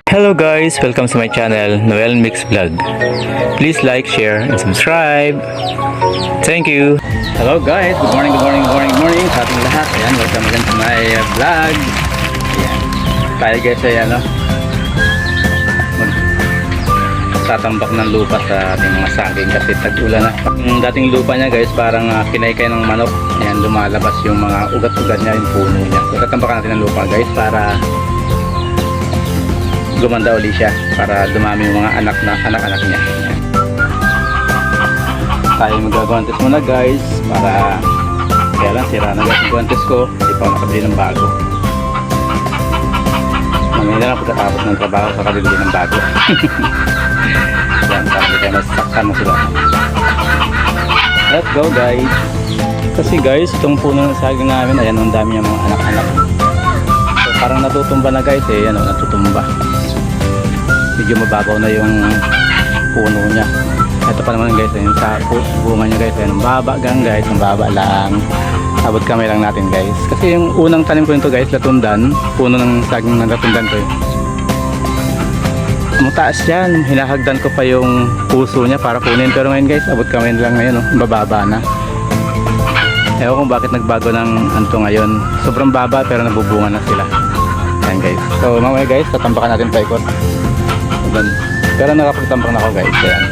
Hello guys, welcome to my channel, Noel Mix Vlog. Please like, share, and subscribe. Thank you. Hello guys, good morning sa ating lahat. Ayan, welcome again to my vlog. Ayan, tayo guys ay tatambak ng lupa sa ating mga saging kasi tag-ulan na. Yung dating lupa niya guys, parang kinaykay ng manok. Ayan, lumalabas yung mga ugat-ugat niya, yung puno niya. So, tatambakan natin ng lupa guys para gumanda uli siya, para dumami yung mga anak-anak niya. Ayan. Tayo magagwantes muna guys, para kaya lang sira na guys yung gwantes ko, hindi pa ako nakabili ng bago. Mamaya na lang pagkatapos ng trabaho sa kabili ng bago. Yan, para hindi tayo masaktan mo sila. Let's go guys. Kasi guys, itong puno ng saging namin, ayan, ang dami yung mga anak-anak. So parang natutumba na guys eh, ano, natutumba. Medyo mababaw na yung puno niya. Ito pa naman guys, yung sa bunga niya guys, ang baba gang guys, ang baba lang. Abot kamay lang natin guys. Kasi yung unang tanim ko nito guys, latundan, puno ng saging ng latundan ko. Mataas yan, hinahagdan ko pa yung puso niya para kunin. Pero ngayon guys, abot kamay lang ngayon, bababa na. Ewan kung bakit nagbago ng anto ngayon. Sobrang baba pero nabubunga na sila. Yan guys. So mamaya guys, tatambakan natin paikot. Pero nakapagtambak na ako guys. Ayan.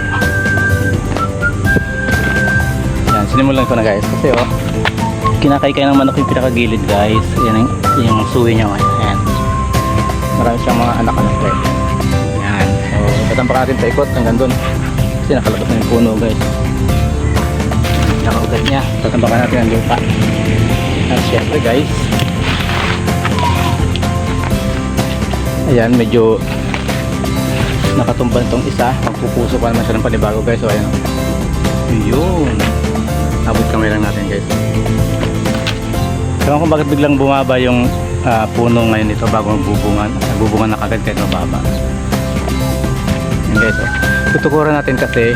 Yan, sinimulan ko na guys. Kasi kinakaykay ng manok yung pinakagilid guys. Yan yung suwi niya. Ayan. Marami siyang mga anak-anak guys. Yan. So tatambak natin paikot hanggang dun. Kasi nakalabas na yung puno guys. Nakaugat niya. Tatambakan natin ang lupa. At syempre guys, ayan, medyo nakatumban tong isa. Magpupuso pa naman siya ng panibago guys. So ayan, yun, abot kamay lang natin guys. Ewan kung bakit biglang bumaba yung puno ngayon ito bago nagbubungan na kagad kahit mababa. Yan guys, tutukuran natin kasi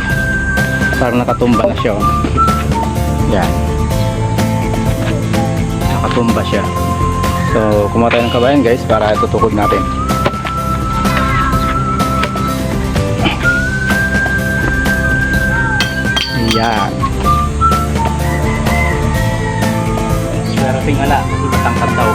parang nakatumba na siya. Yan, nakatumba siya. So kumuha tayo ng kabayan guys para tutukod natin. Yan. Swerating ala, matangkad daw.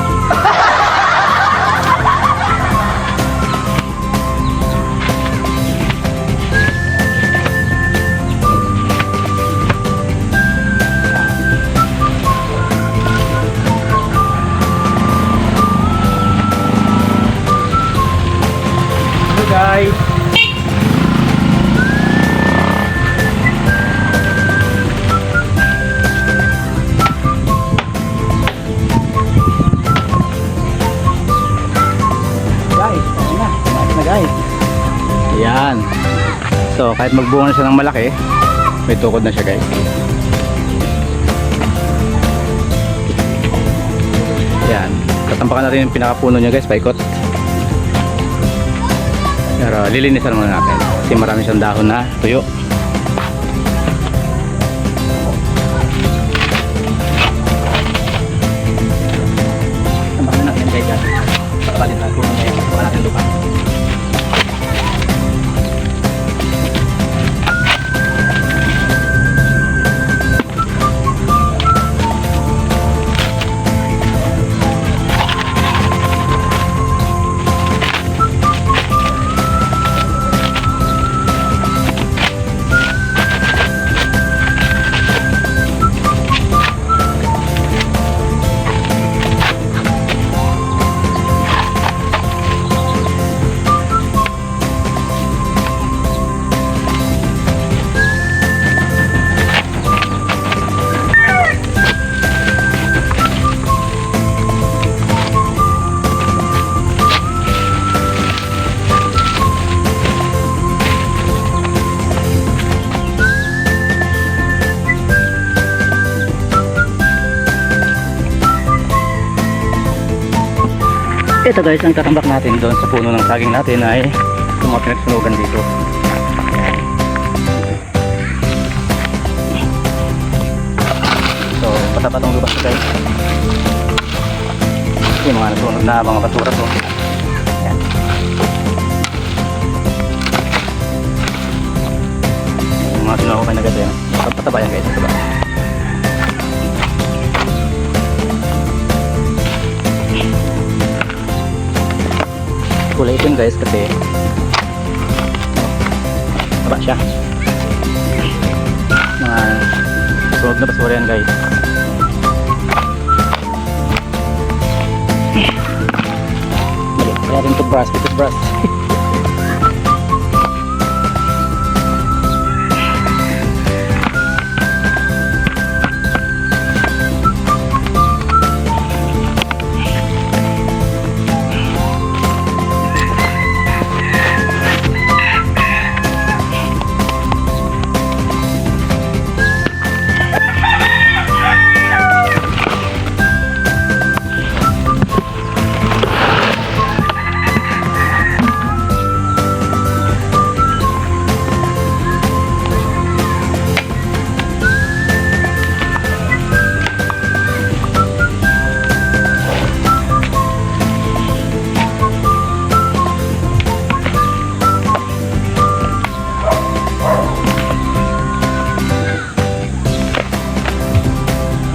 Hello guys. Ayan. So kahit magbunga na siya ng malaki, may tukod na siya guys. Ayan. Tatampakan natin yung pinakapuno niya guys, paikot. Pero lilinisan muna natin kasi marami siyang dahon na tuyo. Tampakan natin guys. Pagpalit na puno niya, pagpalit natin lupa. Ito guys, ang tatambak natin doon sa puno ng saging natin ay mga pinagsunugan dito. So patapatong lubas guys. Yung mga nasunog na mga basura to. Ayan. Ito yun guys kasi taba siya. Mga sunog na basura yan guys. Kaya rin toothbrush, toothbrush.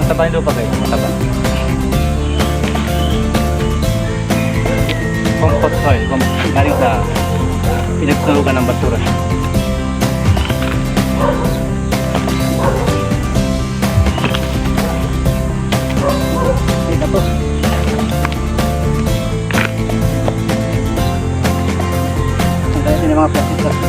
Mataba yung lupa guys, mataba. Compost soil, galing sa pinagsalukan ng basura. Ito po. Ang dahil yung mga plastic guys.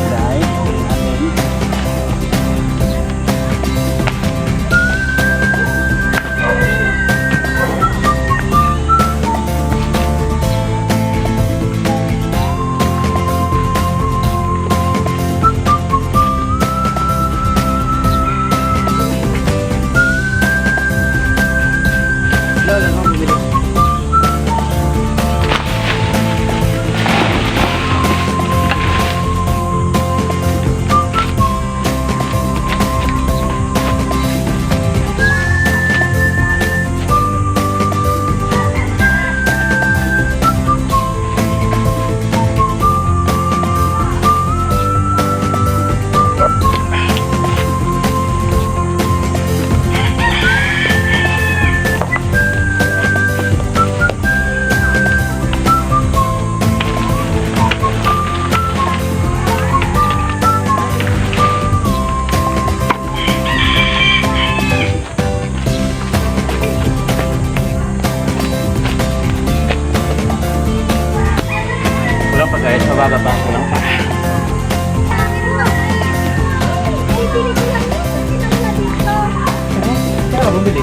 Guys, mabababa ko lang pa. Kaya bumili.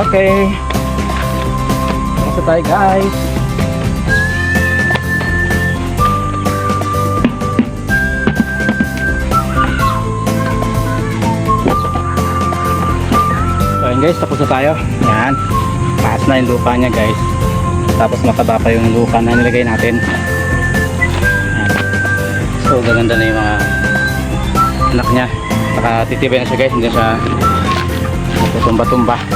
Okay. Tapos tayo guys. So ayun guys, tapos na tayo. Yan. Taas na yung lupa niya guys. Tapos mataba pa yung lupa na nilagay natin. Yan. So gaganda na yung mga anak niya. Saka titibay na siya guys. Hindi na siya tutumba-tumba.